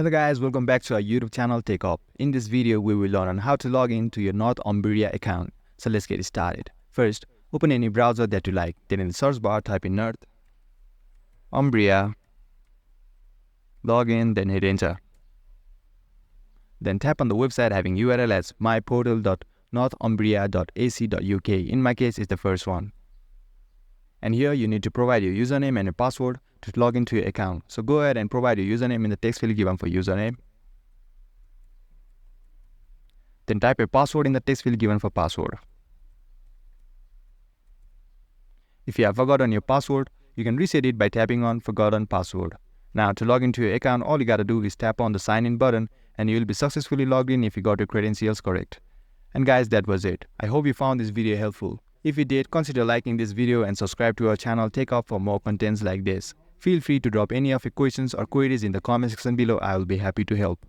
Hello guys, welcome back to our YouTube channel TechUp. In this video, we will learn on how to log in to your Northumbria account. So let's get started. First, open any browser that you like. Then in the search bar, type in Northumbria, log in, then hit enter. Then tap on the website having URL as myportal.northumbria.ac.uk. In my case, it's the first one. And here you need to provide your username and your password to log into your account. So go ahead and provide your username in the text field given for username. Then type your password in the text field given for password. If you have forgotten your password, you can reset it by tapping on forgotten password. Now to log into your account, all you gotta do is tap on the sign in button and you will be successfully logged in if you got your credentials correct. And guys, that was it. I hope you found this video helpful. If you did, consider liking this video and subscribe to our channel TechUp for more contents like this. Feel free to drop any of your questions or queries in the comment section below. I will be happy to help.